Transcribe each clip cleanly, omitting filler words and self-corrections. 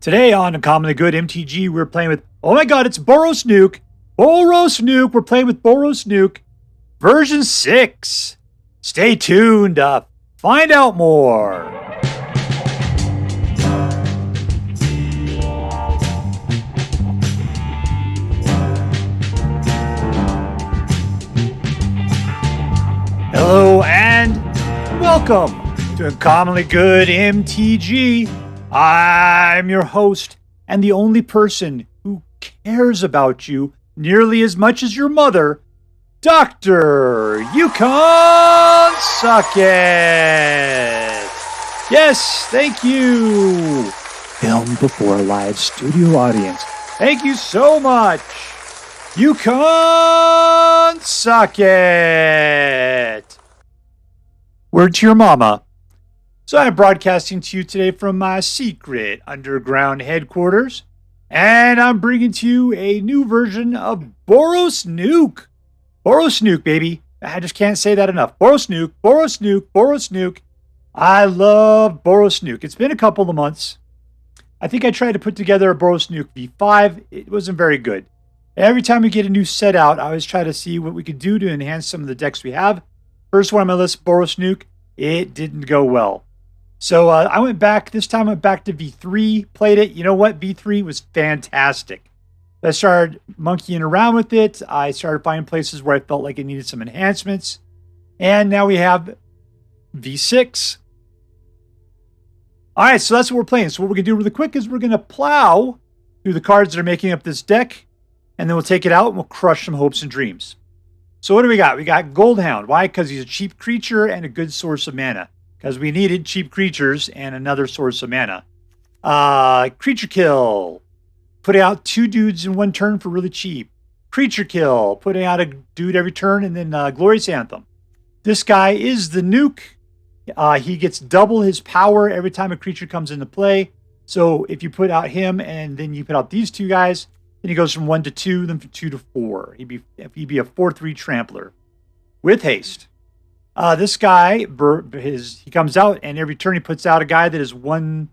Today on Commonly Good MTG, we're playing with, oh my god, it's Boros NUKE. Boros NUKE. We're playing with Boros NUKE version 6. Stay tuned to find out more. Hello and welcome to Commonly Good MTG. I'm your host and the only person who cares about you nearly as much as your mother, Dr. Yukon SuckIt. Yes, thank you. Filmed before a live studio audience. Thank you so much. Yukon SuckIt. Word to your mama. So I'm broadcasting to you today from my secret underground headquarters, and I'm bringing to you a new version of Boros NUKE. Boros NUKE, baby. I just can't say that enough. Boros NUKE, Boros NUKE, Boros NUKE. I love Boros NUKE. It's been a couple of months. I think I tried to put together a Boros NUKE V5. It wasn't very good. Every time we get a new set out, I always try to see what we could do to enhance some of the decks we have. First one on my list, Boros NUKE. It didn't go well. So I went back, this time I went back to V3, played it. You know what? V3 was fantastic. I started monkeying around with it. I started finding places where I felt like it needed some enhancements. And now we have V6. All right, so that's what we're playing. So what we're going to do really quick is we're going to plow through the cards that are making up this deck. And then we'll take it out and we'll crush some hopes and dreams. So what do we got? We got Goldhound. Why? Because he's a cheap creature and a good source of mana. Because we needed cheap creatures and another source of mana. Creature kill. Putting out 2 dudes in one turn for really cheap. Creature kill. Putting out a dude every turn, and then Glorious Anthem. This guy is the NUKE. He gets double his power every time a creature comes into play. So if you put out him and then you put out these 2 guys, then he goes from 1 to 2, then from 2 to 4. He'd be a 4/3 trampler with haste. This guy, he comes out, and every turn he puts out a guy that is 1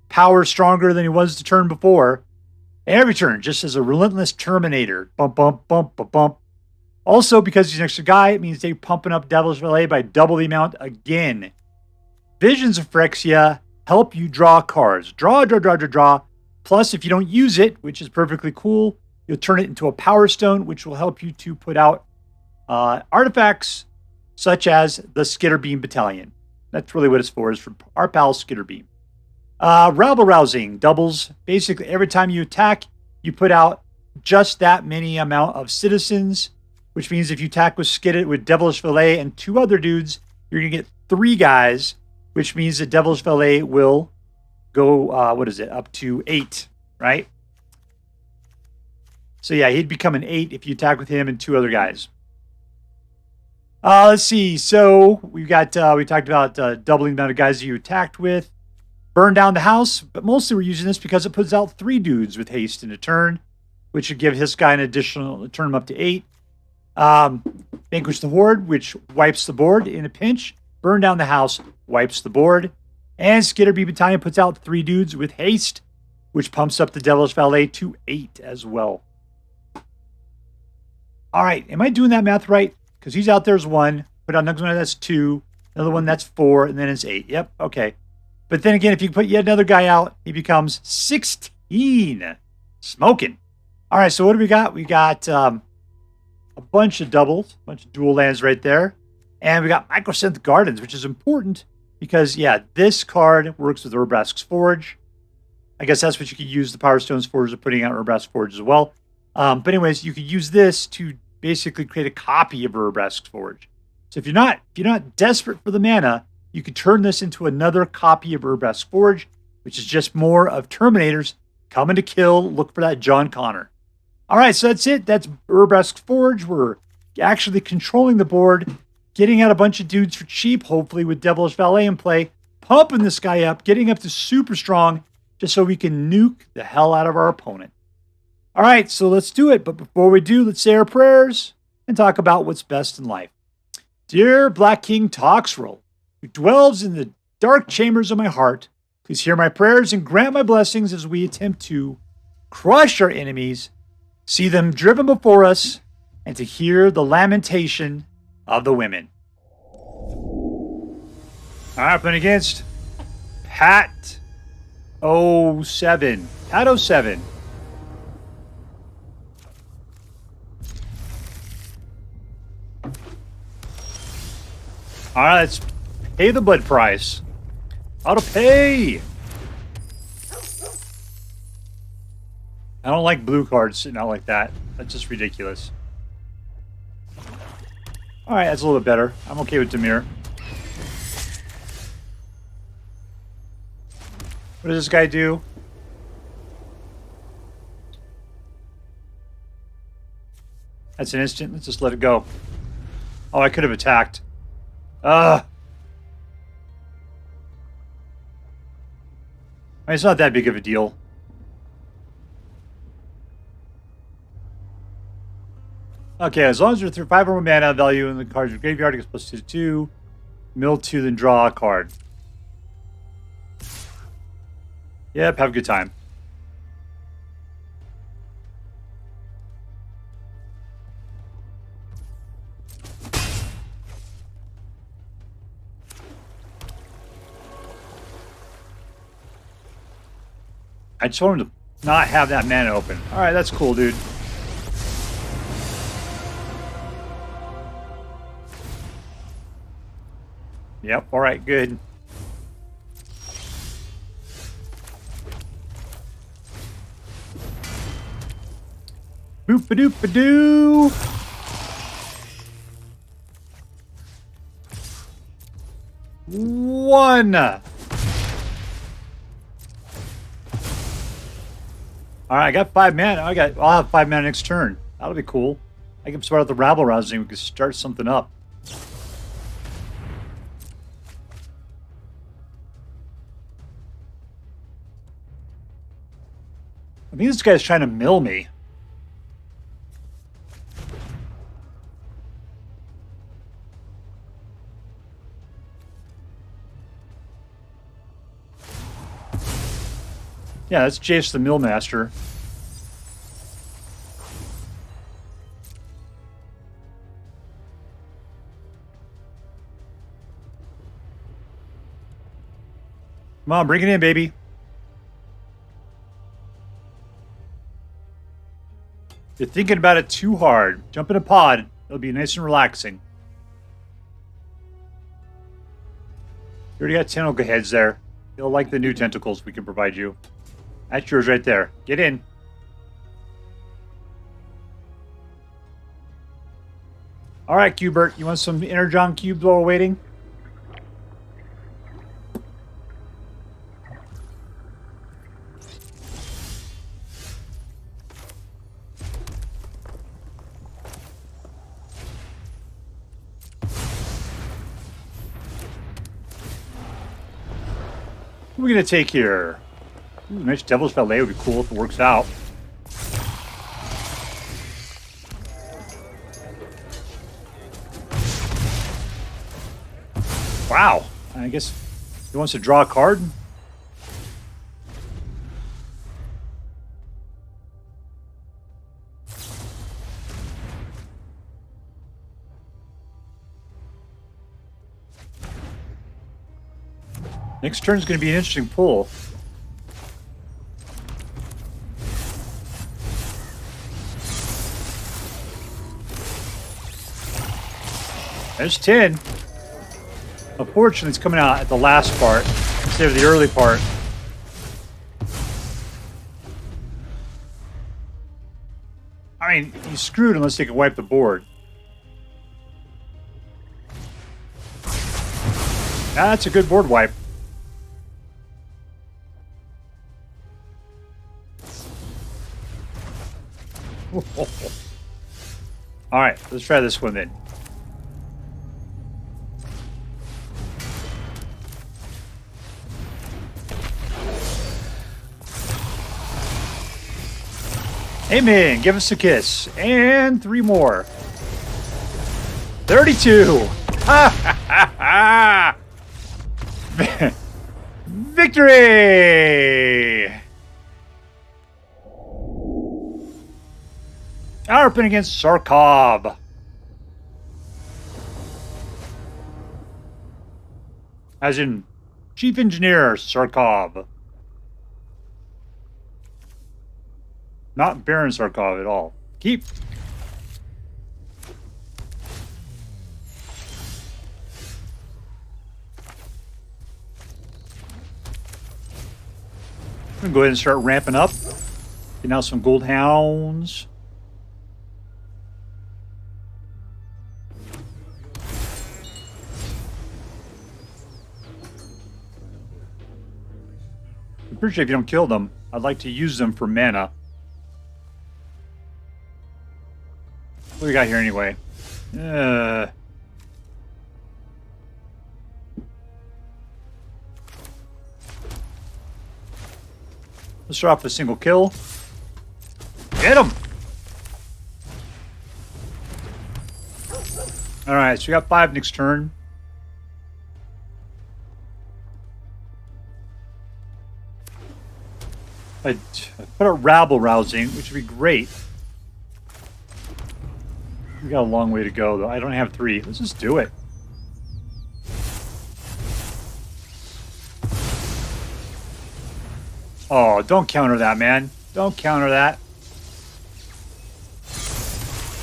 power stronger than he was the turn before. Every turn, just as a relentless Terminator. Bump, bump, bump, bump, bump. Also, because he's an extra guy, it means they're pumping up Devilish Valet by double the amount again. Visions of Phyrexia help you draw cards. Draw, draw, draw, draw, draw. Plus, if you don't use it, which is perfectly cool, you'll turn it into a Power Stone, which will help you to put out artifacts, such as the Skitterbeam Battalion. That's really what it's for, is for our pal Skitterbeam. Rabble Rousing doubles. Basically, every time you attack, you put out just that many amount of citizens, which means if you attack with Devilish Valet and 2 other dudes, you're going to get 3 guys, which means that Devilish Valet will go, up to 8, right? So yeah, he'd become an 8 if you attack with him and 2 other guys. Let's see. So we talked about doubling the amount of guys you attacked with. Burn down the house, but mostly we're using this because it puts out 3 dudes with haste in a turn, which would give this guy an additional, turn him up to 8. Vanquish the Horde, which wipes the board in a pinch. Burn down the house, wipes the board. And Skitterbeam Battalion puts out 3 dudes with haste, which pumps up the Devilish Valet to 8 as well. All right, am I doing that math right? Because he's out there as 1. Put out another one that's 2. Another one that's 4. And then it's 8. Yep, okay. But then again, if you put yet another guy out, he becomes 16. Smoking. All right, so what do we got? We got a bunch of doubles. A bunch of dual lands right there. And we got Mycosynth Gardens, which is important. Because, yeah, this card works with Urabrask's Forge. I guess that's what you could use the Power Stones for, is putting out Urabrask's Forge as well. But anyways, you could use this to basically create a copy of Urabrask's Forge. So if you're not desperate for the mana, you could turn this into another copy of Urabrask's Forge, which is just more of Terminators coming to kill. Look for that John Connor. All right, so that's it. That's Urabrask's Forge. We're actually controlling the board, getting out a bunch of dudes for cheap, hopefully with Devilish Valet in play, pumping this guy up, getting up to super strong, just so we can nuke the hell out of our opponent. All right, so let's do it. But before we do, let's say our prayers and talk about what's best in life. Dear Black King Toxrill, who dwells in the dark chambers of my heart, Please hear my prayers and grant my blessings as we attempt to crush our enemies, see them driven before us, and to hear the lamentation of the women. All right, playing against Pat 07. Pat 07. All right, let's pay the blood price. Auto pay. I don't like blue cards sitting out like that. That's just ridiculous. All right, that's a little bit better. I'm okay with Demir. What does this guy do? That's an instant. Let's just let it go. Oh, I could have attacked. I mean, it's not that big of a deal. Okay, as long as you're through 5 or more mana value in the card's graveyard, it gets plus 2/2. Mill 2, then draw a card. Yep, have a good time. I just want him to not have that mana open. Alright, that's cool, dude. Yep, alright, good. Boop-a-doop-a-doo! One! Alright, I got 5 mana. I'll have 5 mana next turn. That'll be cool. I can start out the Rabble Rousing. We can start something up. I think this guy's trying to mill me. Yeah, that's Jace the Millmaster. Come on, bring it in, baby. If you're thinking about it too hard, jump in a pod. It'll be nice and relaxing. You already got tentacle heads there. You'll like the new tentacles we can provide you. That's yours right there. Get in. All right, Cubert. You want some Energon cubes while we're waiting? What are we going to take here? Ooh, nice Devilish Valet would be cool if it works out. Wow. I guess he wants to draw a card. Next turn is going to be an interesting pull. There's 10. Unfortunately, it's coming out at the last part instead of the early part. I mean, he's screwed unless they can wipe the board. That's a good board wipe. Alright, let's try this one then. Amen. Give us a kiss. And 3 more. 32. Victory! Our pin against Sarkhov. As in, Chief Engineer Sarkhov. Not Baron Sarkhov at all. Keep. I'm going to go ahead and start ramping up. Getting out some Goldhounds. I'm pretty sure if you don't kill them, I'd like to use them for mana. What do we got here anyway? Let's start off with a single kill. Get him! Alright, so we got 5 next turn. I put out Rabble Rousing, which would be great. We got a long way to go, though. I don't have 3. Let's just do it. Oh, don't counter that, man. Don't counter that.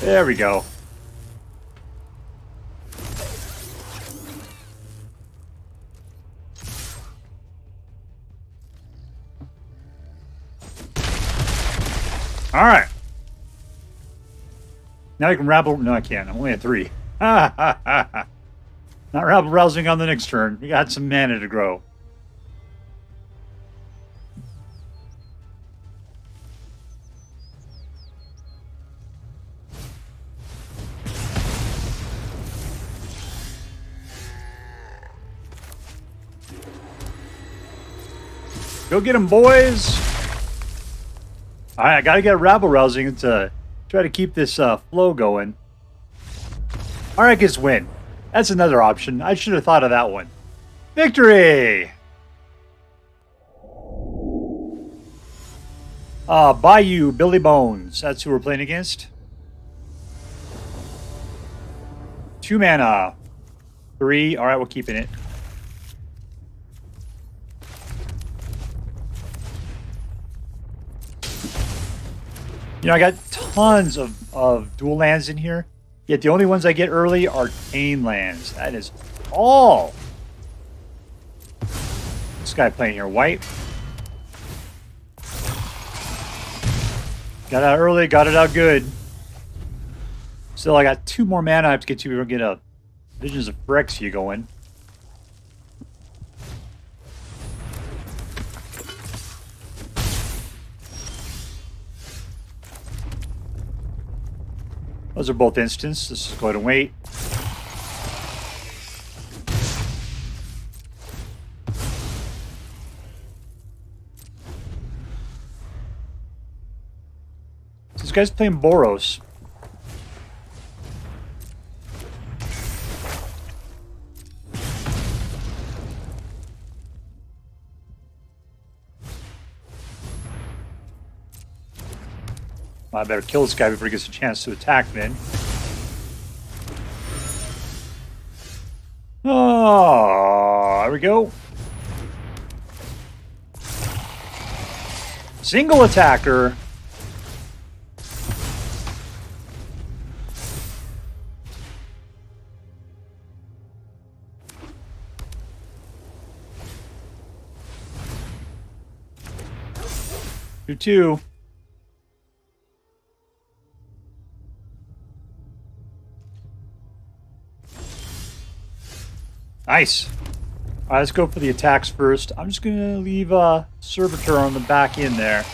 There we go. All right. Now I can rabble. No, I can't. I'm only at 3. Not rabble rousing on the next turn. We got some mana to grow. Go get him, boys. All right, I got to get rabble rousing to try to keep this flow going. All right, guess win. That's another option. I should have thought of that one. Victory! BayouBillyBones. That's who we're playing against. 2 mana. 3. All right, we're keeping it. You know, I got tons of dual lands in here, yet the only ones I get early are Tane lands. That is all. This guy playing here, white. Got out early, got it out good. Still, I got 2 more mana I have to get to get a Visions of Phyrexia going. Those are both instants. Let's just go ahead and wait. This guy's playing Boros. I better kill this guy before he gets a chance to attack me. Oh, there we go. Single attacker. Two. Nice. All right, let's go for the attacks first. I'm just going to leave Servitor on the back end there.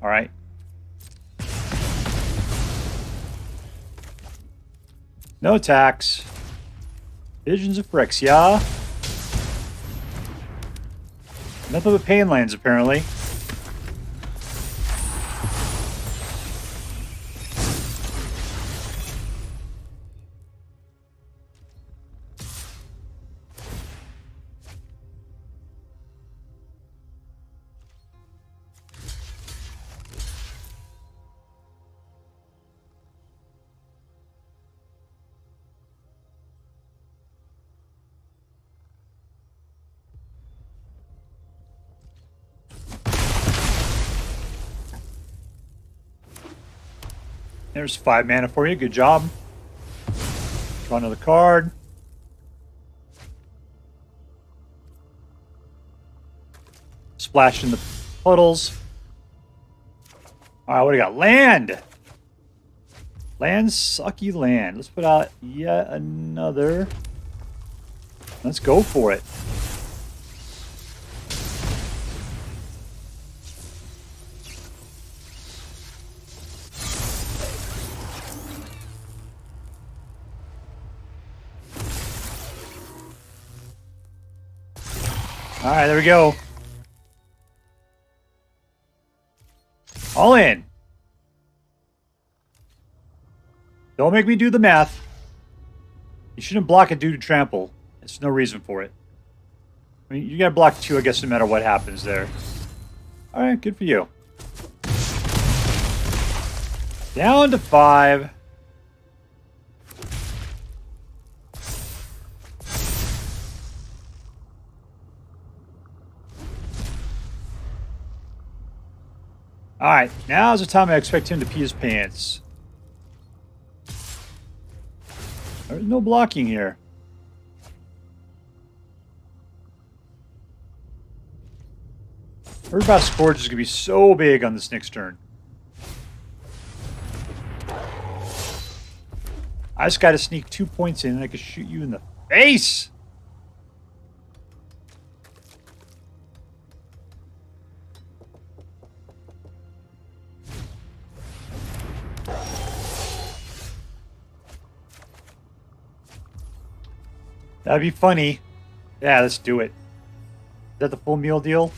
All right. No attacks. Visions of Phyrexia. Nothing but pain lands, apparently. There's 5 mana for you. Good job. Draw another card. Splash in the puddles. Alright, what do we got? Land! Land, sucky land. Let's put out yet another. Let's go for it. Alright, there we go. All in. Don't make me do the math. You shouldn't block it due to trample. There's no reason for it. I mean, you gotta block 2, I guess, no matter what happens there. Alright, good for you. Down to 5. Alright, now's the time I expect him to pee his pants. There's no blocking here. Urabrask Forge is going to be so big on this next turn. I just got to sneak 2 points in and I can shoot you in the face! That'd be funny. Yeah, let's do it. Is that the full meal deal?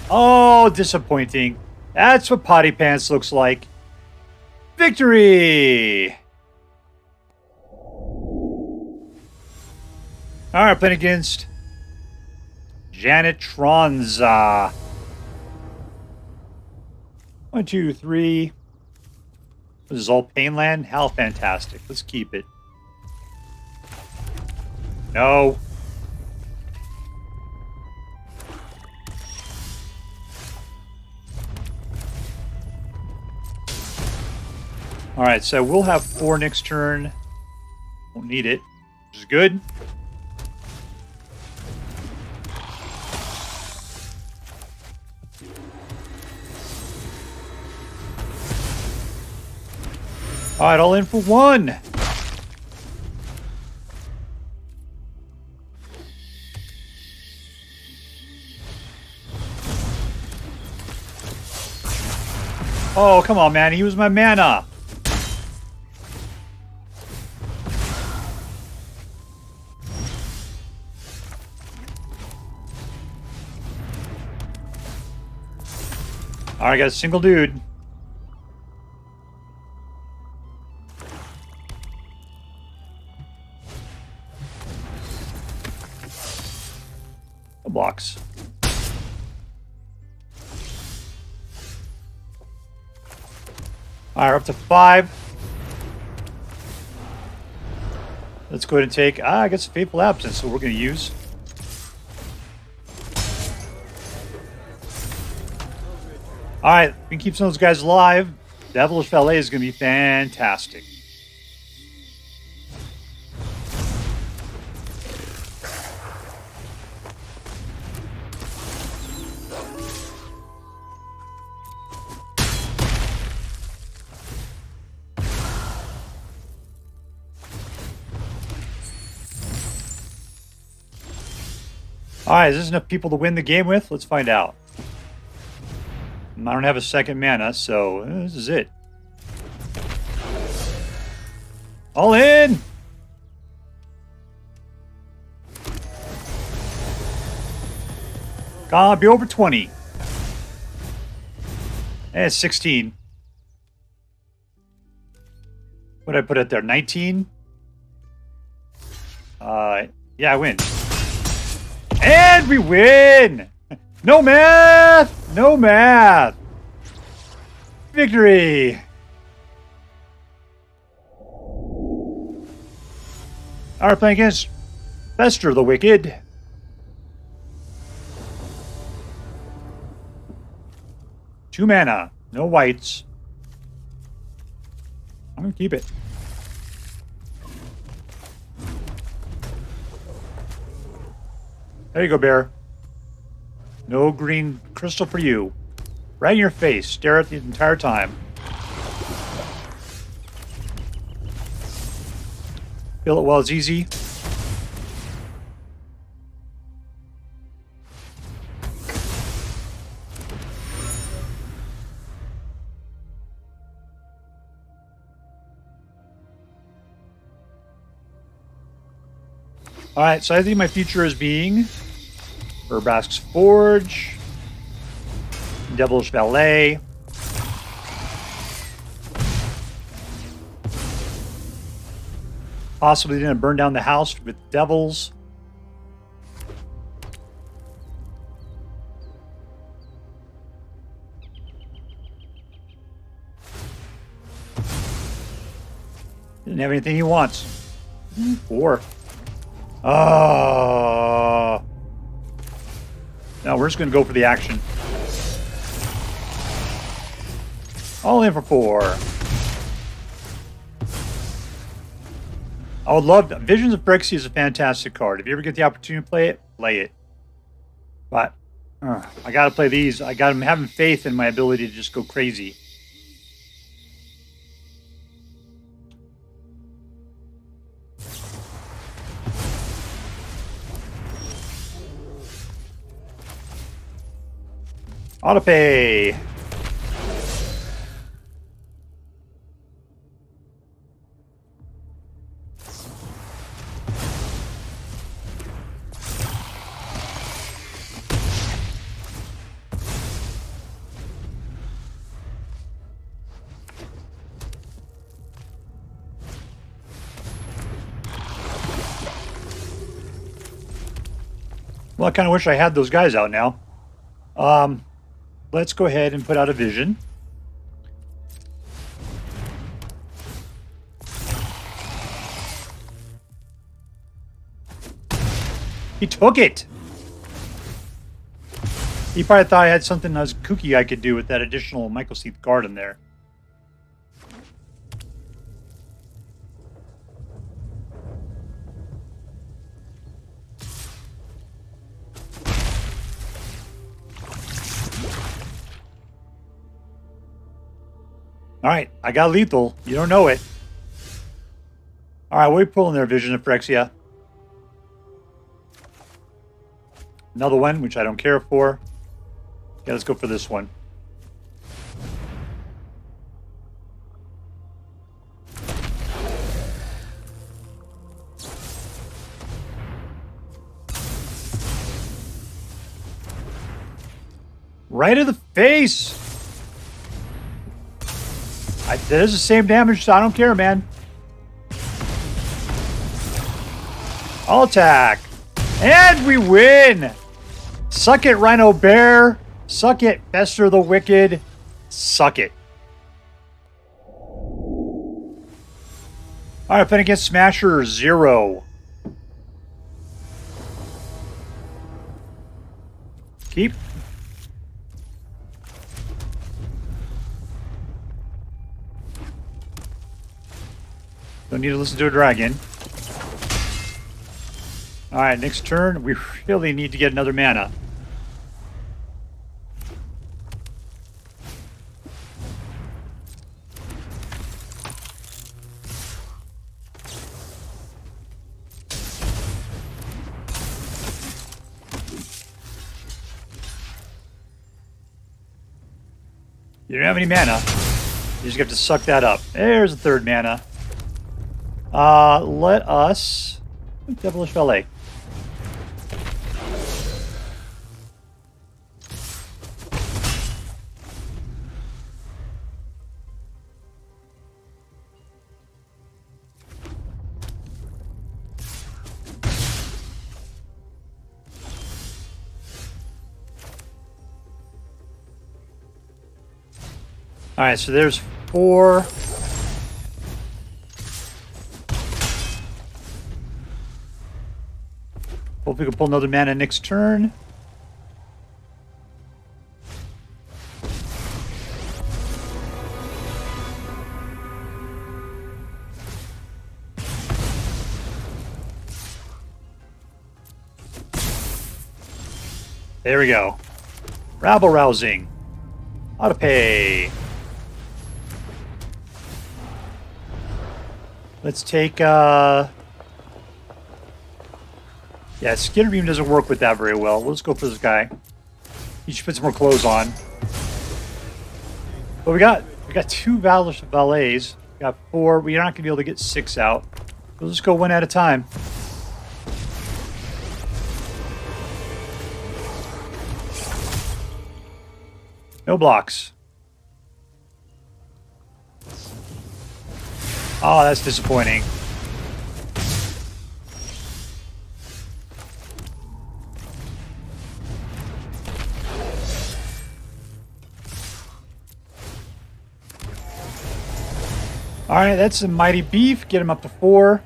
Oh, disappointing. That's what Potty Pants looks like. Victory! Alright, playing against janitronzzz. 1, 2, 3. This is all Painland? How fantastic. Let's keep it. No. Alright, so we'll have 4 next turn. Won't need it, which is good. Alright, all in for 1. Oh, come on, man. He was my mana. Alright, I got a single dude. No blocks. Alright, we're up to 5. Let's go ahead and take... I guess Fateful Absence, so we're going to use. Alright, we can keep some of those guys alive. Devilish Valet is going to be fantastic. Alright, is this enough people to win the game with? Let's find out. I don't have a second mana, so this is it. All in! Be over 20. And it's 16. What did I put it there? 19? Yeah, I win. And we win! No math! No math! Victory! Alright, playing against FesterTheWicked. Two mana, no whites. I'm gonna keep it. There you go, bear. No green crystal for you. Right in your face. Stare at it the entire time. Feel it while it's easy. Alright, so I think my future is being Urabrask's Forge, Devilish Valet, possibly going to burn down the house with devils. Didn't have anything he wants. 4. Oh. No, we're just going to go for the action. All in for 4. I would love to. Visions of Phyrexia is a fantastic card. If you ever get the opportunity to play it, play it. But I got to play these. I'm having faith in my ability to just go crazy. Autopay. Well, I kind of wish I had those guys out now. Let's go ahead and put out a vision. He took it! He probably thought I had something that was kooky I could do with that additional Mycosynth Garden there. Alright, I got lethal. You don't know it. Alright, what are we pulling there, Vision of Phyrexia? Another one, which I don't care for. Okay, let's go for this one. Right in the face! That is the same damage, so I don't care, man. All attack. And we win! Suck it, Rhino Bear. Suck it, FesterTheWicked. Suck it. Alright, playing against Smasher 0. Keep. Don't need to listen to a dragon. Alright, next turn, we really need to get another mana. You don't have any mana. You just have to suck that up. There's a third mana. Let us... Devilish Valet. Alright, so there's 4... Hope we can pull another mana next turn. There we go. Rabble Rousing. Auto pay. Let's take, yeah, Skitterbeam doesn't work with that very well. Let's go for this guy. He should put some more clothes on. But we got 2 Devilish Valets. We got 4. We're not going to be able to get 6 out. We'll just go one at a time. No blocks. Oh, that's disappointing. All right, that's a mighty beef. Get him up to 4.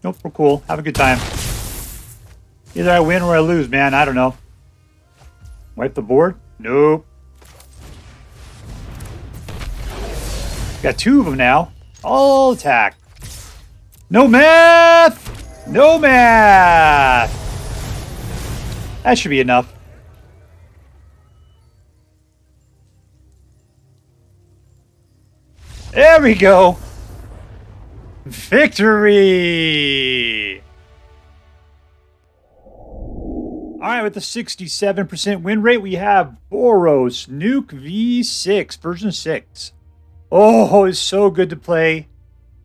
Nope, we're cool. Have a good time. Either I win or I lose, man. I don't know. Wipe the board? Nope. Got 2 of them now. All attack. No math! No math! That should be enough. There we go. Victory! All right, with the 67% win rate, we have Boros NUKE V6, version 6. Oh, it's so good to play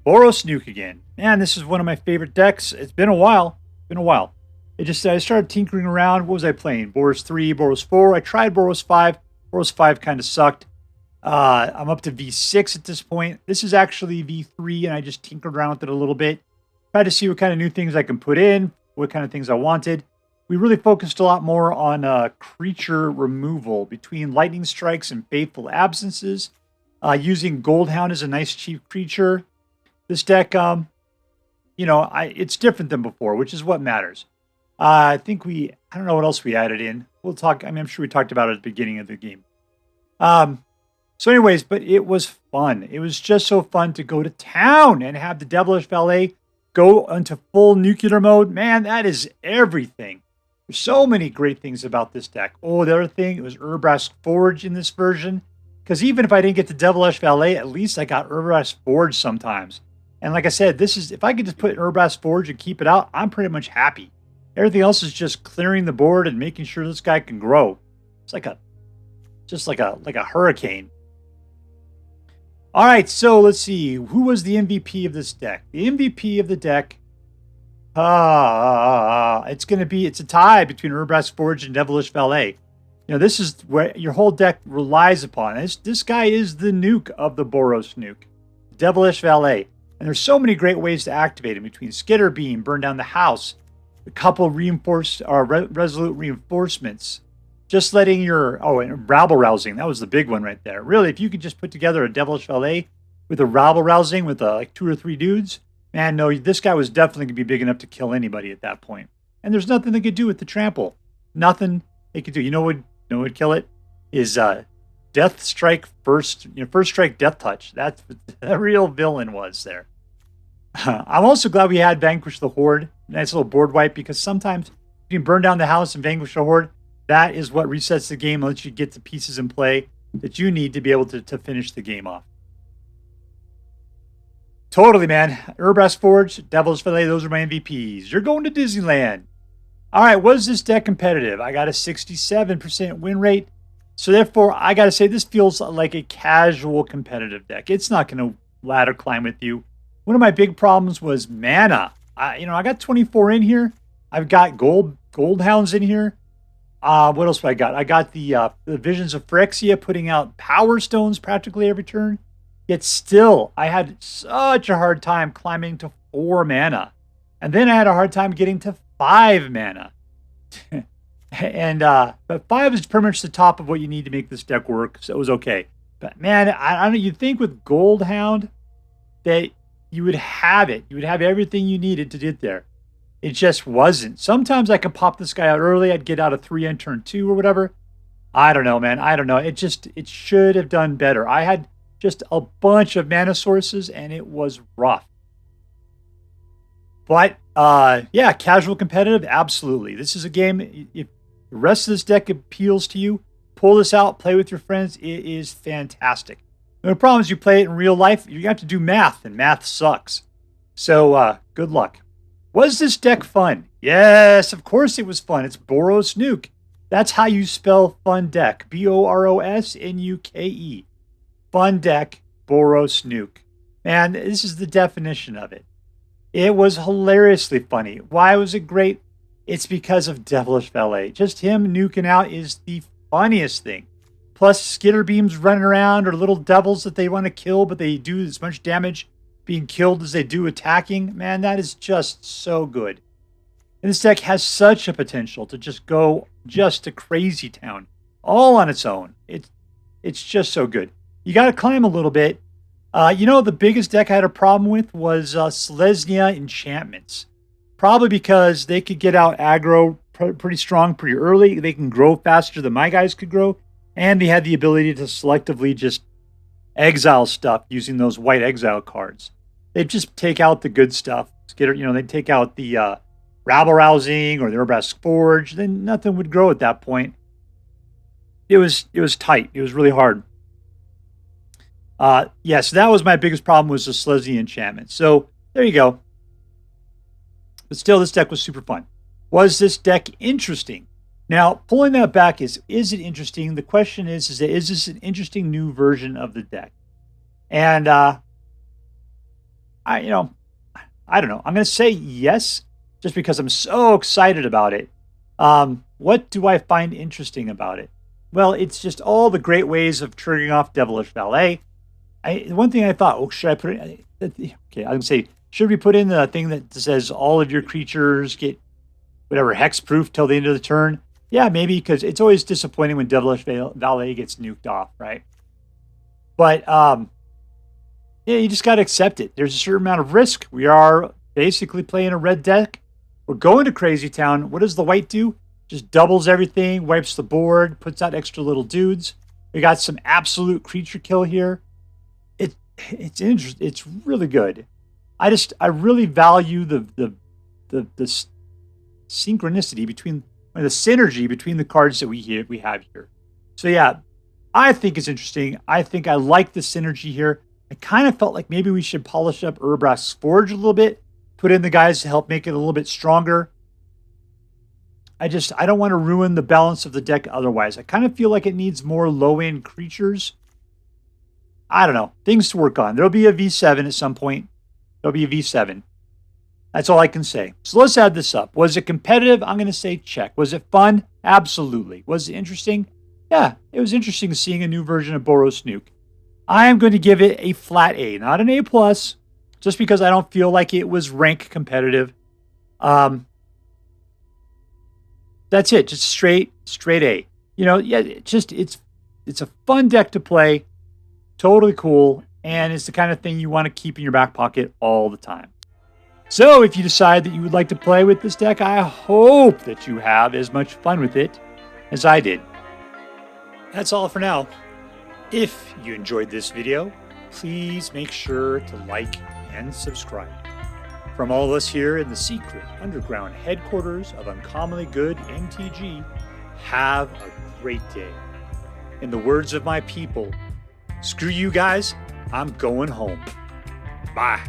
Boros NUKE again. Man, this is one of my favorite decks. It's been a while. I started tinkering around. What was I playing? Boros 3, Boros 4. I tried Boros 5. Boros 5 kind of sucked. I'm up to V6 at this point. This is actually V3, and I just tinkered around with it a little bit. Tried to see what kind of new things I can put in, what kind of things I wanted. We really focused a lot more on creature removal between lightning strikes and fateful absences. Using Goldhound as a nice cheap creature. This deck, it's different than before, which is what matters. I don't know what else we added in. We'll talk. I'm sure we talked about it at the beginning of the game. So anyways, but it was fun. It was just so fun to go to town and have the Devilish Valet go into full nuclear mode. Man, that is everything. There's so many great things about this deck. Oh, the other thing, it was Urabrask Forge in this version. Because even if I didn't get the Devilish Valet, at least I got Urabrask Forge sometimes. And like I said, if I could just put Urabrask Forge and keep it out, I'm pretty much happy. Everything else is just clearing the board and making sure this guy can grow. It's like a hurricane. All right, so let's see. Who was the MVP of this deck? The MVP of the deck, it's a tie between Urabrask Forge and Devilish Valet. This is where your whole deck relies upon. This guy is the nuke of the Boros nuke, Devilish Valet. And there's so many great ways to activate him between Skitterbeam, burn down the house, a couple resolute reinforcements, just letting and Rabble Rousing. That was the big one right there. Really, if you could just put together a Devilish Valet with a Rabble Rousing with like 2 or 3 dudes, man, no, this guy was definitely going to be big enough to kill anybody at that point. And there's nothing they could do with the trample. Nothing they could do. You know what would kill it? Is Death Strike first strike Death Touch. That's what the real villain was there. I'm also glad we had Vanquish the Horde. Nice little board wipe, because sometimes you can burn down the house and Vanquish the Horde. That is what resets the game and lets you get the pieces in play that you need to be able to finish the game off. Totally, man. Urabrask Forge, Devilish Valet, those are my MVPs. You're going to Disneyland. All right, was this deck competitive? I got a 67% win rate. So therefore, I got to say this feels like a casual competitive deck. It's not going to ladder climb with you. One of my big problems was mana. I got 24 in here. I've got Goldhounds in here. What else do I got? I got the Visions of Phyrexia putting out Power Stones practically every turn. Yet still, I had such a hard time climbing to 4 mana. And then I had a hard time getting to 5 mana. But 5 is pretty much the top of what you need to make this deck work, so it was okay. But man, I don't. You'd think with Goldhound that you would have it. You would have everything you needed to get there. It just wasn't. Sometimes I could pop this guy out early. I'd get out a 3 on turn 2 or whatever. I don't know, man. I don't know. It should have done better. I had just a bunch of mana sources, and it was rough. But, yeah, casual competitive, absolutely. This is a game, if the rest of this deck appeals to you, pull this out, play with your friends. It is fantastic. The problem is you play it in real life, you have to do math, and math sucks. So, good luck. Was this deck fun? Yes, of course it was fun. It's Boros NUKE. That's how you spell fun deck. BOROSNUKE. Fun deck, Boros NUKE. Man, this is the definition of it. It was hilariously funny. Why was it great? It's because of Devilish Valet. Just him nuking out is the funniest thing. Plus, Skitterbeams running around or little devils that they want to kill, but they do as much damage being killed as they do attacking. Man, that is just so good. And this deck has such a potential to just go just to crazy town, all on its own. It's just so good. You got to climb a little bit. The biggest deck I had a problem with was Selesnya Enchantments. Probably because they could get out aggro pretty strong pretty early. They can grow faster than my guys could grow. And they had the ability to selectively just exile stuff using those white exile cards. They'd just take out the good stuff. They'd take out the Rabble Rousing or the Urabrask Forge. Then nothing would grow at that point. It was tight. It was really hard. So that was my biggest problem was the Selesnya Enchantment. So there you go. But still, this deck was super fun. Was this deck interesting? Now, pulling that back is it interesting? The question is this an interesting new version of the deck? And I don't know. I'm going to say yes, just because I'm so excited about it. What do I find interesting about it? Well, it's just all the great ways of triggering off Devilish Valet. One thing I thought, should I put it? Okay, I'm going to say, should we put in the thing that says all of your creatures get whatever hexproof till the end of the turn? Yeah, maybe, because it's always disappointing when Devilish Valet gets nuked off, right? But, you just got to accept it. There's a certain amount of risk. We are basically playing a red deck. We're going to Crazy Town. What does the white do? Just doubles everything, wipes the board, puts out extra little dudes. We got some absolute creature kill here. It's interesting. It's really good. I really value the synchronicity between, or the synergy between the cards that we have here. So yeah, I think it's interesting. I think I like the synergy here. I kind of felt like maybe we should polish up Urabrask's Forge a little bit, put in the guys to help make it a little bit stronger. I don't want to ruin the balance of the deck otherwise. I kind of feel like it needs more low-end creatures. I don't know. Things to work on. There'll be a V7 at some point. There'll be a V7. That's all I can say. So let's add this up. Was it competitive? I'm going to say check. Was it fun? Absolutely. Was it interesting? Yeah, it was interesting seeing a new version of Boros NUKE. I am going to give it a flat A, not an A+, just because I don't feel like it was rank competitive. That's it. Just straight A. It's a fun deck to play. Totally cool. And it's the kind of thing you want to keep in your back pocket all the time. So if you decide that you would like to play with this deck, I hope that you have as much fun with it as I did. That's all for now. If you enjoyed this video, please make sure to like and subscribe. From all of us here in the secret underground headquarters of Uncommonly Good MTG, have a great day. In the words of my people, screw you guys, I'm going home. Bye.